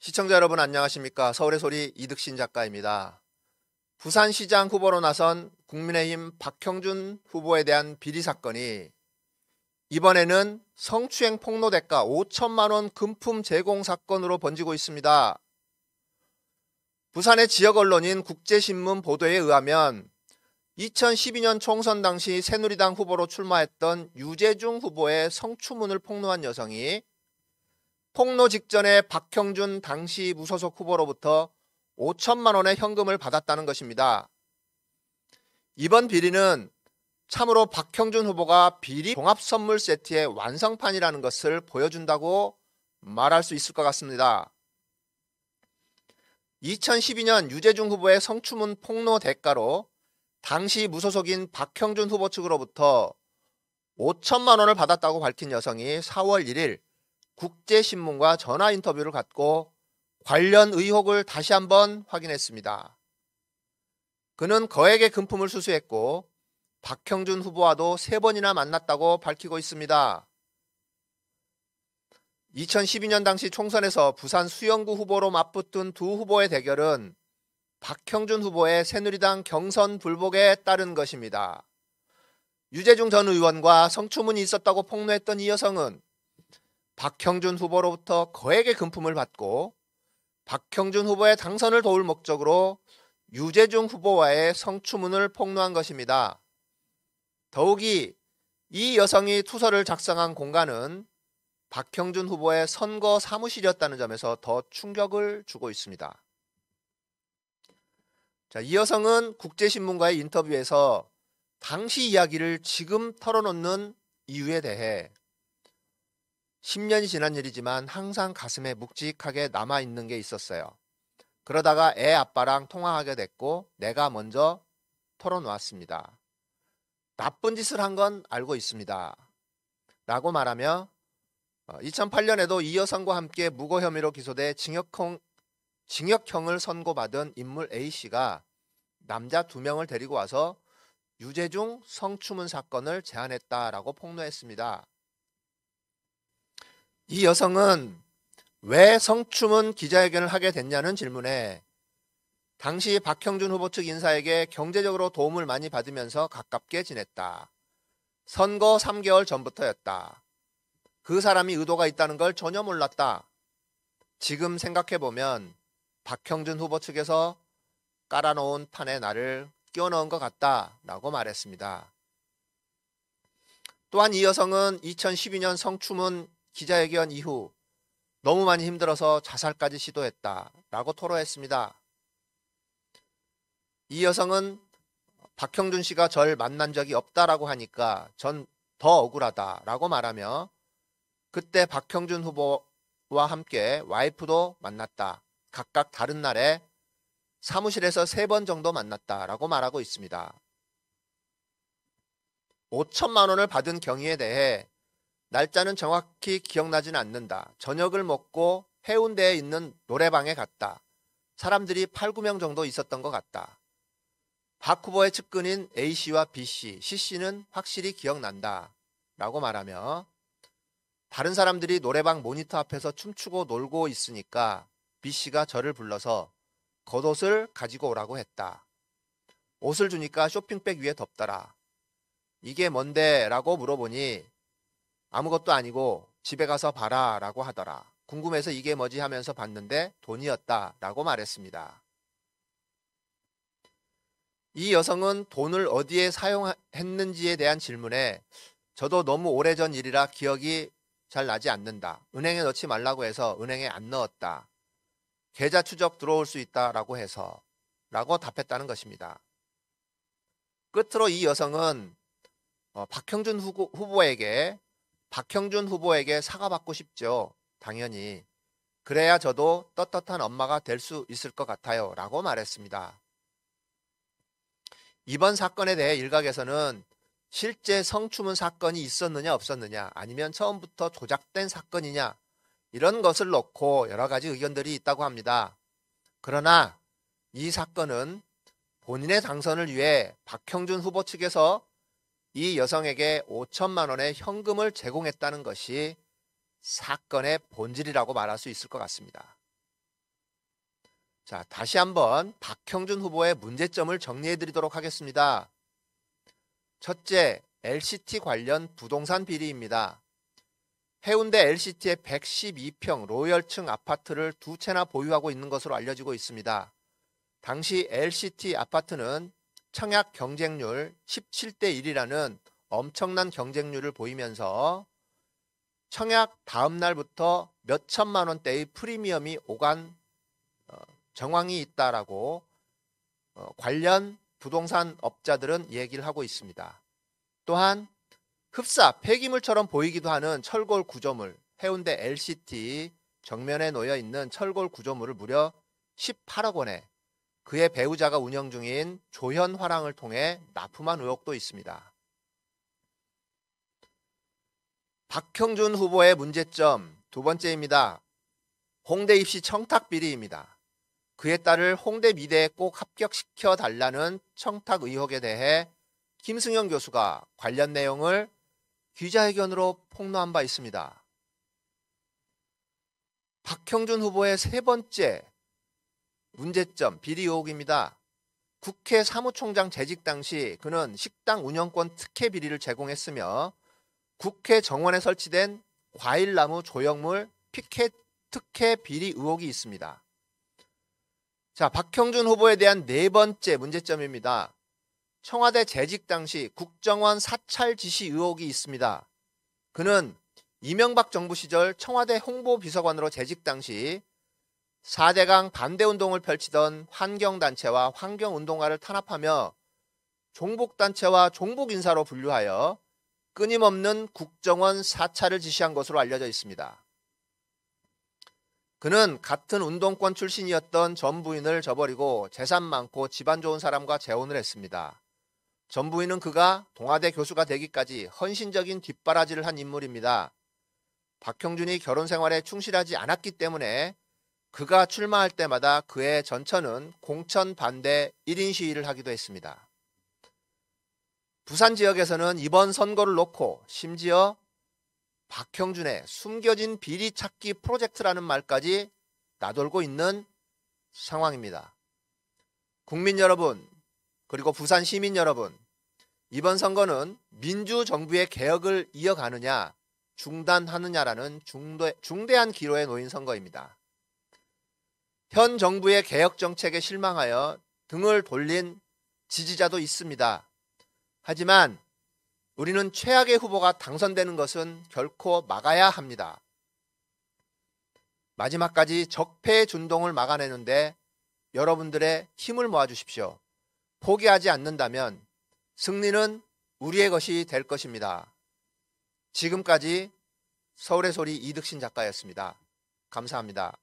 시청자 여러분 안녕하십니까? 서울의 소리 이득신 작가입니다. 부산시장 후보로 나선 국민의힘 박형준 후보에 대한 비리 사건이 이번에는 성추행 폭로 대가 5천만 원 금품 제공 사건으로 번지고 있습니다. 부산의 지역 언론인 국제신문 보도에 의하면 2012년 총선 당시 새누리당 후보로 출마했던 유재중 후보의 성추문을 폭로한 여성이 폭로 직전에 박형준 당시 무소속 후보로부터 5천만 원의 현금을 받았다는 것입니다. 이번 비리는 참으로 박형준 후보가 비리 종합선물 세트의 완성판이라는 것을 보여준다고 말할 수 있을 것 같습니다. 2012년 유재중 후보의 성추문 폭로 대가로 당시 무소속인 박형준 후보 측으로부터 5천만 원을 받았다고 밝힌 여성이 4월 1일 국제신문과 전화 인터뷰를 갖고 관련 의혹을 다시 한번 확인했습니다. 그는 거액의 금품을 수수했고 박형준 후보와도 3번이나 만났다고 밝히고 있습니다. 2012년 당시 총선에서 부산 수영구 후보로 맞붙은 두 후보의 대결은 박형준 후보의 새누리당 경선 불복에 따른 것입니다. 유재중 전 의원과 성추문이 있었다고 폭로했던 이 여성은 박형준 후보로부터 거액의 금품을 받고 박형준 후보의 당선을 도울 목적으로 유재중 후보와의 성추문을 폭로한 것입니다. 더욱이 이 여성이 투서를 작성한 공간은 박형준 후보의 선거 사무실이었다는 점에서 더 충격을 주고 있습니다. 이 여성은 국제신문과의 인터뷰에서 당시 이야기를 지금 털어놓는 이유에 대해 10년이 지난 일이지만 항상 가슴에 묵직하게 남아있는 게 있었어요. 그러다가 애 아빠랑 통화하게 됐고 내가 먼저 털어놓았습니다. 나쁜 짓을 한 건 알고 있습니다. 라고 말하며 2008년에도 이 여성과 함께 무고 혐의로 기소돼 징역형을 선고받은 인물 A씨가 남자 2명을 데리고 와서 유재중 성추문 사건을 제안했다라고 폭로했습니다. 이 여성은 왜 성추문 기자회견을 하게 됐냐는 질문에 당시 박형준 후보 측 인사에게 경제적으로 도움을 많이 받으면서 가깝게 지냈다. 선거 3개월 전부터였다. 그 사람이 의도가 있다는 걸 전혀 몰랐다. 지금 생각해보면 박형준 후보 측에서 깔아놓은 판에 나를 끼워넣은 것 같다라고 말했습니다. 또한 이 여성은 2012년 성추문 기자회견 이후 너무 많이 힘들어서 자살까지 시도했다라고 토로했습니다. 이 여성은 박형준 씨가 절 만난 적이 없다라고 하니까 전 더 억울하다라고 말하며 그때 박형준 후보와 함께 와이프도 만났다. 각각 다른 날에 사무실에서 3번 정도 만났다라고 말하고 있습니다. 5천만 원을 받은 경위에 대해 날짜는 정확히 기억나지는 않는다. 저녁을 먹고 해운대에 있는 노래방에 갔다. 사람들이 8, 9명 정도 있었던 것 같다. 박 후보의 측근인 A씨와 B씨, C씨는 확실히 기억난다. 라고 말하며 다른 사람들이 노래방 모니터 앞에서 춤추고 놀고 있으니까 B씨가 저를 불러서 겉옷을 가지고 오라고 했다. 옷을 주니까 쇼핑백 위에 덮더라. 이게 뭔데? 라고 물어보니 아무것도 아니고 집에 가서 봐라 라고 하더라. 궁금해서 이게 뭐지 하면서 봤는데 돈이었다 라고 말했습니다. 이 여성은 돈을 어디에 사용했는지에 대한 질문에 저도 너무 오래전 일이라 기억이 잘 나지 않는다. 은행에 넣지 말라고 해서 은행에 안 넣었다. 계좌 추적 들어올 수 있다라고 해서 라고 답했다는 것입니다. 끝으로 이 여성은 박형준 후보에게 사과받고 싶죠. 당연히. 그래야 저도 떳떳한 엄마가 될 수 있을 것 같아요. 라고 말했습니다. 이번 사건에 대해 일각에서는 실제 성추문 사건이 있었느냐 없었느냐 아니면 처음부터 조작된 사건이냐 이런 것을 놓고 여러 가지 의견들이 있다고 합니다. 그러나 이 사건은 본인의 당선을 위해 박형준 후보 측에서 이 여성에게 5천만 원의 현금을 제공했다는 것이 사건의 본질이라고 말할 수 있을 것 같습니다. 자, 다시 한번 박형준 후보의 문제점을 정리해 드리도록 하겠습니다. 첫째, LCT 관련 부동산 비리입니다. 해운대 LCT의 112평 로열층 아파트를 두 채나 보유하고 있는 것으로 알려지고 있습니다. 당시 LCT 아파트는 청약 경쟁률 17대 1이라는 엄청난 경쟁률을 보이면서 청약 다음 날부터 몇 천만 원대의 프리미엄이 오간 정황이 있다라고 관련 부동산 업자들은 얘기를 하고 있습니다. 또한 흡사 폐기물처럼 보이기도 하는 철골 구조물, 해운대 LCT 정면에 놓여 있는 철골 구조물을 무려 18억 원에 그의 배우자가 운영 중인 조현화랑을 통해 납품한 의혹도 있습니다. 박형준 후보의 문제점 두 번째입니다. 홍대 입시 청탁 비리입니다. 그의 딸을 홍대 미대에 꼭 합격시켜 달라는 청탁 의혹에 대해 김승현 교수가 관련 내용을 기자회견으로 폭로한 바 있습니다. 박형준 후보의 세 번째 문제점 비리 의혹입니다. 국회 사무총장 재직 당시 그는 식당 운영권 특혜 비리를 제공했으며 국회 정원에 설치된 과일나무 조형물 피켓 특혜 비리 의혹이 있습니다. 자, 박형준 후보에 대한 네 번째 문제점입니다. 청와대 재직 당시 국정원 사찰 지시 의혹이 있습니다. 그는 이명박 정부 시절 청와대 홍보비서관으로 재직 당시 4대강 반대운동을 펼치던 환경단체와 환경운동가를 탄압하며 종북단체와 종북인사로 분류하여 끊임없는 국정원 사찰을 지시한 것으로 알려져 있습니다. 그는 같은 운동권 출신이었던 전 부인을 저버리고 재산 많고 집안 좋은 사람과 재혼을 했습니다. 전 부인은 그가 동아대 교수가 되기까지 헌신적인 뒷바라지를 한 인물입니다. 박형준이 결혼 생활에 충실하지 않았기 때문에 그가 출마할 때마다 그의 전처는 공천 반대 1인 시위를 하기도 했습니다. 부산 지역에서는 이번 선거를 놓고 심지어 박형준의 숨겨진 비리 찾기 프로젝트라는 말까지 나돌고 있는 상황입니다. 국민 여러분, 그리고 부산 시민 여러분, 이번 선거는 민주정부의 개혁을 이어가느냐 중단하느냐라는 중대한 기로에 놓인 선거입니다. 현 정부의 개혁 정책에 실망하여 등을 돌린 지지자도 있습니다. 하지만 우리는 최악의 후보가 당선되는 것은 결코 막아야 합니다. 마지막까지 적폐의 준동을 막아내는데 여러분들의 힘을 모아주십시오. 포기하지 않는다면 승리는 우리의 것이 될 것입니다. 지금까지 서울의 소리 이득신 작가였습니다. 감사합니다.